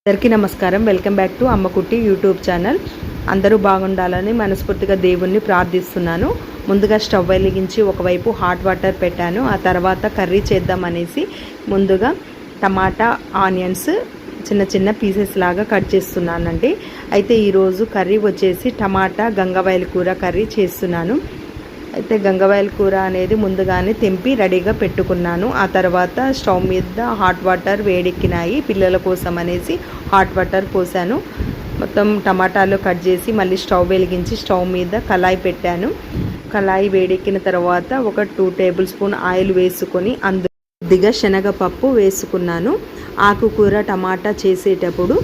అందరికీ నమస్కారం. Welcome back to అమ్మకుట్టి YouTube channel. అందరూ బాగుండాలని మనస్ఫూర్తిగా దేవుణ్ణి ప్రార్థిస్తున్నాను. ముందుగా స్టవ్ వెలిగించి ఒకవైపు హాట్ వాటర్ పెట్టాను. ఆ తర్వాత కర్రీ చేద్దామనేసి ముందుగా టమాటా ఆనియన్స్ చిన్న చిన్న పీసెస్ లాగా కట్ చేస్తున్నానండి. అయితే ఈరోజు కర్రీ వచ్చేసి టమాటా గంగవాయల కూర కర్రీ చేస్తున్నాను. అయితే గంగవాయల కూర అనేది ముందుగానే తెంపి రెడీగా పెట్టుకున్నాను. ఆ తర్వాత స్టవ్ మీద హాట్ వాటర్ వేడెక్కినాయి. పిల్లల కోసం అనేసి హాట్ వాటర్ పోసాను. మొత్తం టమాటాలు కట్ చేసి మళ్ళీ స్టవ్ వెలిగించి స్టవ్ మీద కళాయి పెట్టాను. కళాయి వేడెక్కిన తర్వాత ఒక 2 టేబుల్ స్పూన్ ఆయిల్ వేసుకొని అందులో కొద్దిగా శనగపప్పు వేసుకున్నాను. ఆకుకూర టమాటా చేసేటప్పుడు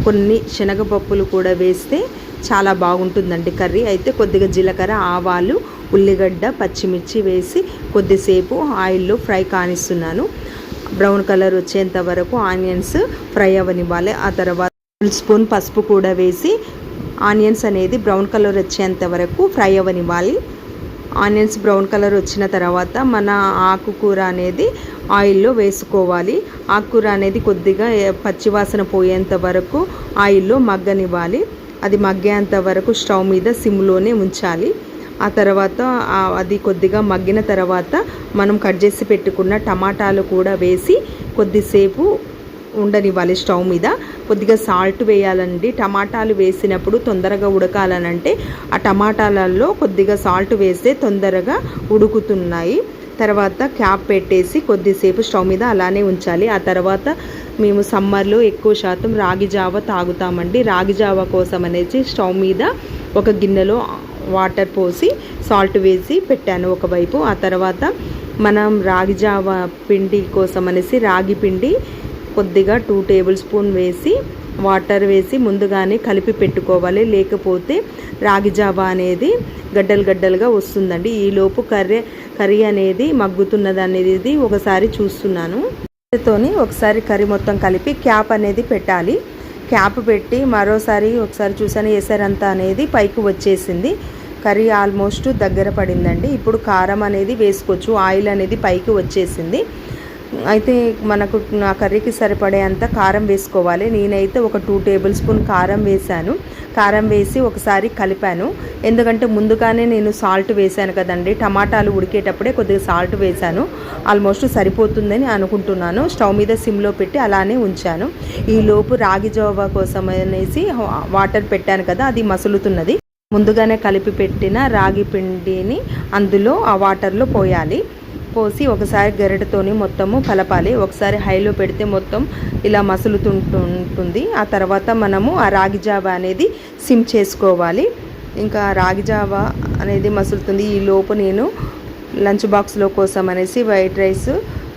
కొన్ని శనగపప్పులు కూడా వేస్తే చాలా బాగుంటుందండి కర్రీ. అయితే కొద్దిగా జీలకర్ర, ఆవాలు, ఉల్లిగడ్డ, పచ్చిమిర్చి వేసి కొద్దిసేపు ఆయిల్లో ఫ్రై కానిస్తున్నాను. బ్రౌన్ కలర్ వచ్చేంత వరకు ఆనియన్స్ ఫ్రై అవ్వనివ్వాలి. ఆ తర్వాత 1 స్పూన్ పసుపు కూడా వేసి ఆనియన్స్ అనేది బ్రౌన్ కలర్ వచ్చేంత వరకు ఫ్రై అవ్వనివ్వాలి. ఆనియన్స్ బ్రౌన్ కలర్ వచ్చిన తర్వాత మన ఆకుకూర అనేది ఆయిల్లో వేసుకోవాలి. ఆకుకూర అనేది కొద్దిగా పచ్చివాసన పోయేంత వరకు ఆయిల్లో మగ్గనివ్వాలి. అది మగ్గేంత వరకు స్టవ్ మీద సిమ్లోనే ఉంచాలి. ఆ తర్వాత అది కొద్దిగా మగ్గిన తర్వాత మనం కట్ చేసి పెట్టుకున్న టమాటాలు కూడా వేసి కొద్దిసేపు ఉండనివ్వాలి స్టవ్ మీద. కొద్దిగా సాల్ట్ వేయాలండి. టమాటాలు వేసినప్పుడు తొందరగా ఉడకాలనంటే ఆ టమాటాలలో కొద్దిగా సాల్ట్ వేస్తే తొందరగా ఉడుకుతున్నాయి. తర్వాత క్యాప్ పెట్టేసి కొద్దిసేపు స్టవ్ మీద అలానే ఉంచాలి. ఆ తర్వాత మేము సమ్మర్లో ఎక్కువ శాతం రాగి జావ తాగుతామండి. రాగి జావ కోసం అనేసి స్టవ్ మీద ఒక గిన్నెలో వాటర్ పోసి సాల్ట్ వేసి పెట్టాను ఒకవైపు. ఆ తర్వాత మనం రాగి జావ పిండి కోసం అనేసి రాగి పిండి కొద్దిగా 2 టేబుల్ స్పూన్ వేసి వాటర్ వేసి ముందుగానే కలిపి పెట్టుకోవాలి. లేకపోతే రాగి జావ అనేది గడ్డలు గడ్డలుగా వస్తుందండి. ఈలోపు కర్రీ అనేది మగ్గుతున్నది అనేది ఒకసారి చూస్తున్నాను. ఒకసారి కర్రీ మొత్తం కలిపి క్యాప్ అనేది పెట్టాలి. క్యాప్ పెట్టి ఒకసారి చూసాను. ఎసరంతా అనేది పైకి వచ్చేసింది. కర్రీ ఆల్మోస్ట్ దగ్గర పడిందండి. ఇప్పుడు కారం అనేది వేసుకోవచ్చు. ఆయిల్ అనేది పైకి వచ్చేసింది. అయితే మనకు ఆ కర్రీకి సరిపడేంత కారం వేసుకోవాలి. నేనైతే ఒక 2 టేబుల్ స్పూన్ కారం వేసాను. కారం వేసి ఒకసారి కలిపాను. ఎందుకంటే ముందుగానే నేను సాల్ట్ వేసాను కదండి. టమాటాలు ఉడికేటప్పుడే కొద్దిగా సాల్ట్ వేసాను. ఆల్మోస్ట్ సరిపోతుందని అనుకుంటున్నాను. స్టవ్ మీద సిమ్లో పెట్టి అలానే ఉంచాను. ఈలోపు రాగి జావ కోసం అనేసి వాటర్ పెట్టాను కదా, అది మసులుతున్నది. ముందుగానే కలిపి పెట్టిన రాగి పిండిని అందులో ఆ వాటర్లో పోసి ఒకసారి గరిటెతోని మొత్తము కలపాలి. ఒకసారి హైలో పెడితే మొత్తం ఇలా మసులుతుంటుంది. ఆ తర్వాత మనము ఆ రాగి జావ అనేది సిమ్ చేసుకోవాలి. ఇంకా రాగి జావ అనేది మసులుతుంది. ఈ లోపు నేను లంచ్ బాక్స్లో కోసం అనేసి వైట్ రైస్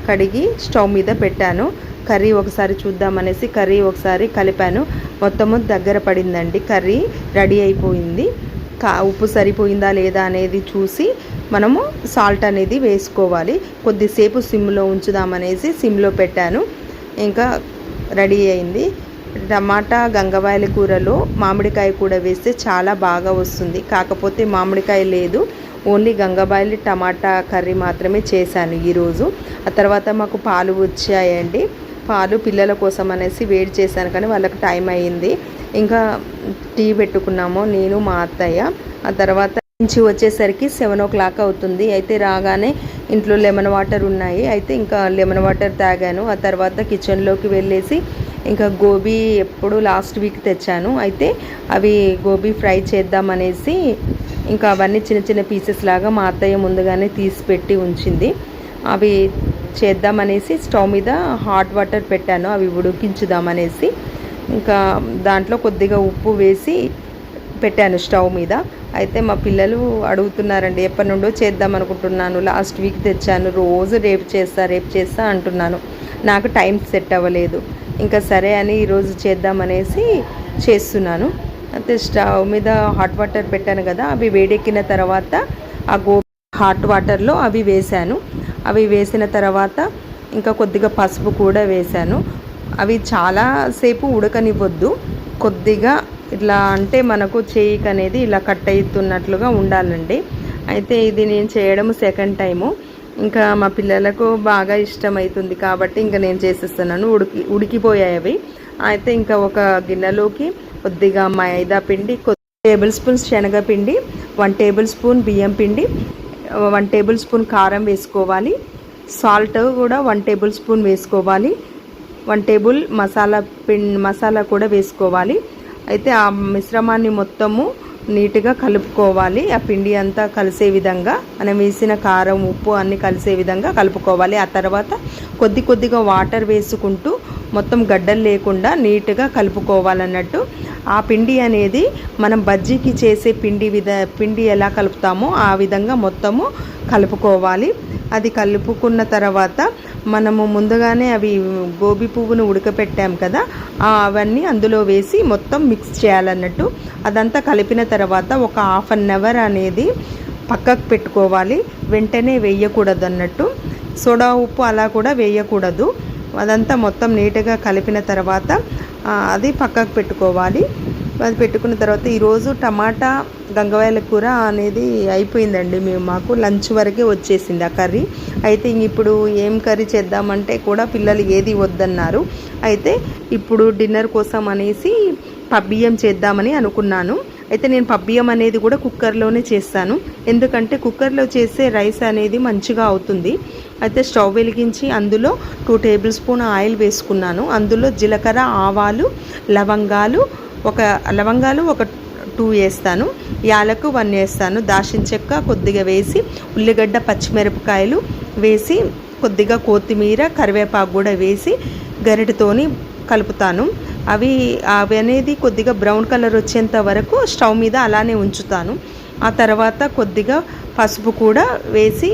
కడిగి స్టవ్ మీద పెట్టాను. కర్రీ ఒకసారి చూద్దామనేసి కర్రీ ఒకసారి కలిపాను. మొత్తము దగ్గర పడిందండి. కర్రీ రెడీ అయిపోయింది. ఉప్పు సరిపోయిందా లేదా అనేది చూసి మనము సాల్ట్ అనేది వేసుకోవాలి. కొద్దిసేపు సిమ్లో ఉంచుదామనేసి సిమ్లో పెట్టాను. ఇంకా రెడీ అయింది. టమాటా గంగవాయల కూరలో మామిడికాయ కూడా వేస్తే చాలా బాగా వస్తుంది. కాకపోతే మామిడికాయ లేదు, ఓన్లీ గంగవాయల టమాటా కర్రీ మాత్రమే చేశాను ఈరోజు. ఆ తర్వాత మాకు పాలు వచ్చాయండి. పాలు పిల్లల కోసం అనేసి వేడి చేశాను, కానీ వాళ్ళకి టైం అయ్యింది. ఇంకా టీ పెట్టుకున్నాము నేను, మా అత్తయ్య. ఆ తర్వాత నుంచి వచ్చేసరికి 7 o'clock అవుతుంది. అయితే రాగానే ఇంట్లో లెమన్ వాటర్ ఉన్నాయి. అయితే ఇంకా లెమన్ వాటర్ తాగాను. ఆ తర్వాత కిచెన్లోకి వెళ్ళేసి ఇంకా గోబీ ఎప్పుడు లాస్ట్ వీక్ తెచ్చాను. అయితే అవి గోబీ ఫ్రై చేద్దామనేసి ఇంకా అవన్నీ చిన్న చిన్న పీసెస్ లాగా మా అత్తయ్య ముందుగానే తీసి పెట్టి ఉంచింది. అవి చేద్దామనేసి స్టవ్ మీద హాట్ వాటర్ పెట్టాను. అవి ఉడికించుదామనేసి ఇంకా దాంట్లో కొద్దిగా ఉప్పు వేసి పెట్టాను స్టవ్ మీద. అయితే మా పిల్లలు అడుగుతున్నారండి, ఎప్పటి నుండో చేద్దాం అనుకుంటున్నాను, లాస్ట్ వీక్ తెచ్చాను, రోజు రేపు చేస్తా అంటున్నాను. నాకు టైం సెట్ అవ్వలేదు. ఇంకా సరే అని ఈరోజు చేద్దామనేసి చేస్తున్నాను. అయితే స్టవ్ మీద హాట్ వాటర్ పెట్టాను కదా, అవి వేడెక్కిన తర్వాత ఆ హాట్ వాటర్లో అవి వేసాను. అవి వేసిన తర్వాత ఇంకా కొద్దిగా పసుపు కూడా వేసాను. అవి చాలాసేపు ఉడకనివ్వద్దు. కొద్దిగా ఇట్లా అంటే మనకు చేయికి అనేది ఇలా కట్ అవుతున్నట్లుగా ఉండాలండి. అయితే ఇది నేను చేయడం సెకండ్ టైము. ఇంకా మా పిల్లలకు బాగా ఇష్టమవుతుంది కాబట్టి ఇంకా నేను చేసేస్తున్నాను. ఉడికిపోయాయి అవి. అయితే ఇంకా ఒక గిన్నెలోకి కొద్దిగా మైదా పిండి, 2 టేబుల్ స్పూన్స్ శనగపిండి, 1 టేబుల్ స్పూన్ బియ్యం పిండి, 1 టేబుల్ స్పూన్ కారం వేసుకోవాలి. సాల్ట్ కూడా 1 టేబుల్ స్పూన్ వేసుకోవాలి. 1 టేబుల్ మసాలా కూడా వేసుకోవాలి. అయితే ఆ మిశ్రమాన్ని మొత్తము నీట్గా కలుపుకోవాలి. ఆ పిండి అంతా కలిసే విధంగా, మనం వేసిన కారం ఉప్పు అన్నీ కలిసే విధంగా కలుపుకోవాలి. ఆ తర్వాత కొద్దిగా వాటర్ వేసుకుంటూ మొత్తం గడ్డలు లేకుండా నీట్గా కలుపుకోవాలన్నట్టు. ఆ పిండి అనేది మనం బజ్జీకి చేసే పిండి ఎలా కలుపుతామో ఆ విధంగా మొత్తము కలుపుకోవాలి. అది కలుపుకున్న తర్వాత మనము ముందుగానే అవి గోబీ పువ్వును ఉడకపెట్టాం కదా, అవన్నీ అందులో వేసి మొత్తం మిక్స్ చేయాలన్నట్టు. అదంతా కలిపిన తర్వాత ఒక 1/2 అవర్ అనేది పక్కకు పెట్టుకోవాలి. వెంటనే వేయకూడదు అన్నట్టు. సోడా ఉప్పు అలా కూడా వేయకూడదు. అదంతా మొత్తం నీట్గా కలిపిన తర్వాత అది పక్కకు పెట్టుకోవాలి. అది పెట్టుకున్న తర్వాత ఈరోజు టమాటా గంగవాయల కూర అనేది అయిపోయిందండి. మాకు లంచ్ వరకే వచ్చేసింది ఆ కర్రీ. అయితే ఇప్పుడు ఏం కర్రీ చేద్దామంటే కూడా పిల్లలు ఏది వద్దన్నారు. అయితే ఇప్పుడు డిన్నర్ కోసం అనేసి పబ్బియ్యం చేద్దామని అనుకున్నాను. అయితే నేను పబ్బియ్యం అనేది కూడా కుక్కర్లోనే చేస్తాను. ఎందుకంటే కుక్కర్లో చేసే రైస్ అనేది మంచిగా అవుతుంది. అయితే స్టవ్ వెలిగించి అందులో 2 టేబుల్ స్పూన్ ఆయిల్ వేసుకున్నాను. అందులో జీలకర్ర, ఆవాలు, లవంగాలు ఒక 2 వేస్తాను, యాలకు 1 వేస్తాను, దాల్చిన చెక్క కొద్దిగా వేసి, ఉల్లిగడ్డ, పచ్చిమిరపకాయలు వేసి, కొద్దిగా కొత్తిమీర, కరివేపాకు కూడా వేసి గరిటెతోని కలుపుతాను. అవి అనేది కొద్దిగా బ్రౌన్ కలర్ వచ్చేంత వరకు స్టవ్ మీద అలానే ఉంచుతాను. ఆ తర్వాత కొద్దిగా పసుపు కూడా వేసి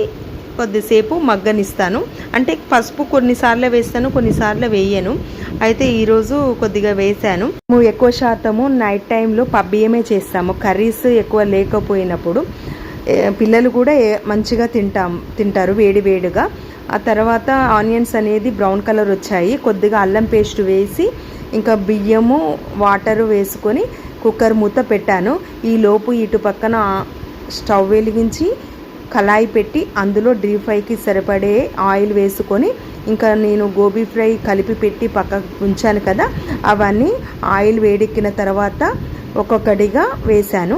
కొద్దిసేపు మగ్గనిస్తాను. అంటే పసుపు కొన్నిసార్లు వేస్తాను, కొన్నిసార్లు వేయను. అయితే ఈరోజు కొద్దిగా వేసాను. మేము ఎక్కువ శాతము నైట్ టైంలో పబ్బియ్యమే చేస్తాము, కర్రీస్ ఎక్కువ లేకపోయినప్పుడు. పిల్లలు కూడా మంచిగా తింటారు వేడిగా. ఆ తర్వాత ఆనియన్స్ అనేది బ్రౌన్ కలర్ వచ్చాయి. కొద్దిగా అల్లం పేస్ట్ వేసి, ఇంకా బియ్యము, వాటరు వేసుకొని కుక్కర్ మూత పెట్టాను. ఈలోపు ఇటు పక్కన స్టవ్ వెలిగించి కళాయి పెట్టి అందులో డీప్ ఫ్రైకి సరిపడే ఆయిల్ వేసుకొని, ఇంకా నేను గోబీ ఫ్రై కలిపి పెట్టి పక్కకు ఉంచాను కదా, అవన్నీ ఆయిల్ వేడెక్కిన తర్వాత ఒక్కొక్కటిగా వేశాను.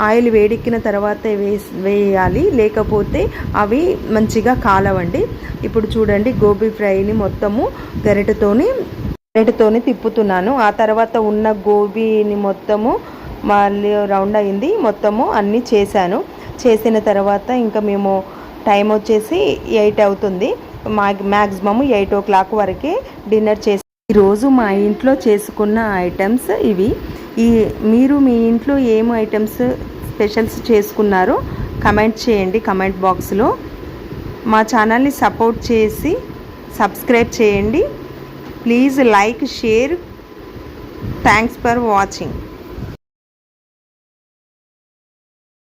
ఆయిల్ వేడెక్కిన తర్వాత వేయాలి, లేకపోతే అవి మంచిగా కాలవండి. ఇప్పుడు చూడండి, గోబీ ఫ్రైని మొత్తము గరిటెతోని తిప్పుతున్నాను. ఆ తర్వాత ఉన్న గోబీని మొత్తము మళ్ళీ రౌండ్ అయింది, మొత్తము అన్నీ చేసిన తర్వాత ఇంకా మేము టైం వచ్చేసి 8 అవుతుంది. మ్యాక్సిమము 8 o'clock వరకే డిన్నర్ చేసి, ఈరోజు మా ఇంట్లో చేసుకున్న ఐటమ్స్ ఇవి. మీరు మీ ఇంట్లో ఏం ఐటమ్స్ స్పెషల్స్ చేసుకున్నారో కమెంట్ చేయండి కమెంట్ బాక్స్లో. మా ఛానల్ని సపోర్ట్ చేసి సబ్స్క్రైబ్ చేయండి. Please like, share. Thanks for watching.